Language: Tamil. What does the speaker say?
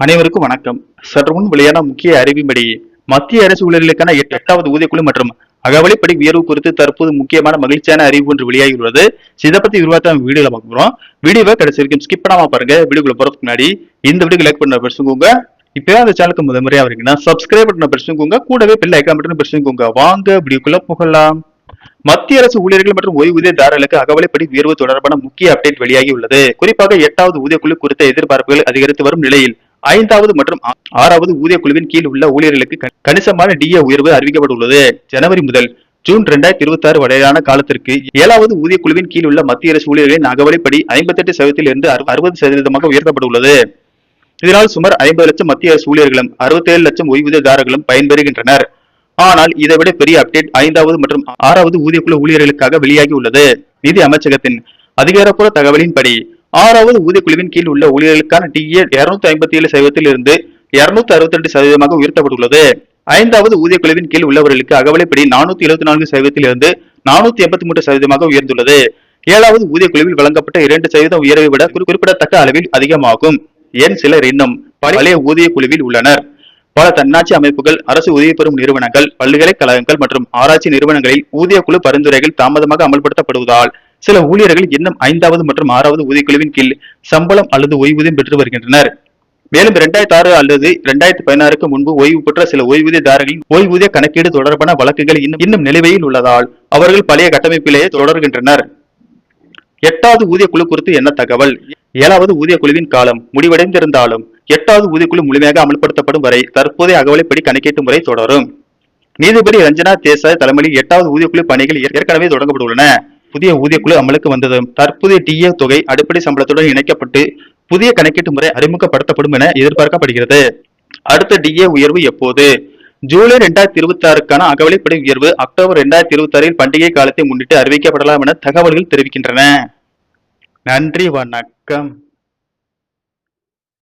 அனைவருக்கும் வணக்கம். சற்று முன் வெளியான முக்கிய அறிவின்படி மத்திய அரசு ஊழியர்களுக்கான 8வது ஊதியக்குழு மற்றும் அகவலைப்படி உயர்வு குறித்து தற்போது முக்கியமான மகிழ்ச்சியான அறிவிப்பு ஒன்று வெளியாகியுள்ளது. இதை பத்தி விரிவாக வீடியோல பார்க்க போறோம். வீடியோவை கடைசி வரைக்கும் ஸ்கிப் பண்ணாம பாருங்க. வீடியோக்குள்ள போறதுக்கு முன்னாடி இந்த வீடியோ லைக் பண்ண பிரசுங்க. இப்போ அந்த சேனலுக்கு முதன்முறையா வரீங்கன்னா சப்ஸ்கிரைப் பண்ண பிரசுங்க. கூடவே பெல் ஐகான் பட்டன் பிரசுங்க. வாங்க வீடியோக்குள்ள போகலாம். மத்திய அரசு ஊழியர்கள் மற்றும் ஓய்வூதியதாரர்களுக்கு அகவலைப்படி உயர்வு தொடர்பான முக்கிய அப்டேட் வெளியாகி உள்ளது. குறிப்பாக 8வது ஊதியக்குழு குறித்த எதிர்பார்ப்புகள் அதிகரித்து வரும் நிலையில் 5வது மற்றும் 6வது ஊதியக்குழுவின் கீழ் உள்ள ஊழியர்களுக்கு கணிசமான டிஏ உயர்வு அறிவிக்கப்பட்டுள்ளது. ஜனவரி முதல் ஜூன் 2026 வரையிலான காலத்திற்கு 7வது ஊதியக்குழுவின் கீழ் உள்ள மத்திய அரசு ஊழியர்களின் அகவலைப்படி 58% இருந்து 60% உயர்த்தப்பட்டுள்ளது. இதனால் சுமார் 50 லட்சம் மத்திய அரசு ஊழியர்களும் 67 லட்சம் ஓய்வூதியதாரர்களும் பயன்பெறுகின்றனர். ஆனால் இதைவிட பெரிய அப்டேட் 5வது மற்றும் 6வது ஊதியக்குழு ஊழியர்களுக்காக வெளியாகி உள்ளது. நிதி அமைச்சகத்தின் அதிகாரப்பூர்வ தகவலின்படி 6வது ஊதியக்குழுவின் கீழ் உள்ள ஊழியர்களுக்கான டிஏ 257% இருந்து 262% உயர்த்தப்பட்டுள்ளது. 5வது ஊதியக்குழுவின் கீழ் உள்ளவர்களுக்கு அகவலைப்படி 474% இருந்து 483% உயர்ந்துள்ளது. 7வது ஊதியக்குழுவில் வழங்கப்பட்ட 2% உயர்வை விட குறிப்பிடத்தக்க அளவில் அதிகமாகும். ஏன் சிலர் இன்னும் பழைய ஊதிய குழுவில் உள்ளனர். பல தன்னாட்சி அமைப்புகள், அரசு உதவி பெறும் நிறுவனங்கள், பல்கலைக்கழகங்கள் மற்றும் ஆராய்ச்சி நிறுவனங்களில் ஊதியக்குழு பரிந்துரைகள் தாமதமாக அமல்படுத்தப்படுவதால் சில ஊழியர்கள் இன்னும் 5வது மற்றும் 6வது ஊதியக்குழுவின் கீழ் சம்பளம் அல்லது ஓய்வூதியம் பெற்று வருகின்றனர். மேலும் 2006 அல்லது 2016க்கு முன்பு ஓய்வு பெற்ற சில ஓய்வூதியதாரர்களின் ஓய்வூதிய கணக்கீடு தொடர்பான வழக்குகள் இன்னும் நிலுவையில் உள்ளதால் அவர்கள் பழைய கட்டமைப்பிலேயே தொடர்கின்றனர். 8வது ஊதியக்குழு குறித்து என்ன தகவல்? 7வது ஊதியக்குழுவின் காலம் முடிவடைந்திருந்தாலும் 8வது ஊதியக்குழு முழுமையாக அமல்படுத்தப்படும் வரை தற்போதைய அகவலைப்படி கணக்கீட்டு முறை தொடரும். நீதிபதி ரஞ்சனா தேசாய் தலைமையில் 8வது ஊதியக்குழு பணிகள் ஏற்கனவே தொடங்கப்பட்டுள்ளன. புதிய ஊதியக்குழு அமலுக்கு வந்ததும் தற்போதைய டிஏ தொகை அடிப்படை சம்பளத்துடன் இணைக்கப்பட்டு புதிய கணக்கீட்டு முறை அறிமுகப்படுத்தப்படும் என எதிர்பார்க்கப்படுகிறது. அடுத்த டிஏ உயர்வு எப்போது? ஜூலை 2026க்கான அகவலைப்படி உயர்வு அக்டோபர் 2026 பண்டிகை காலத்தை முன்னிட்டு அறிவிக்கப்படலாம் என தகவல்கள் தெரிவிக்கின்றன. நன்றி, வணக்கம்.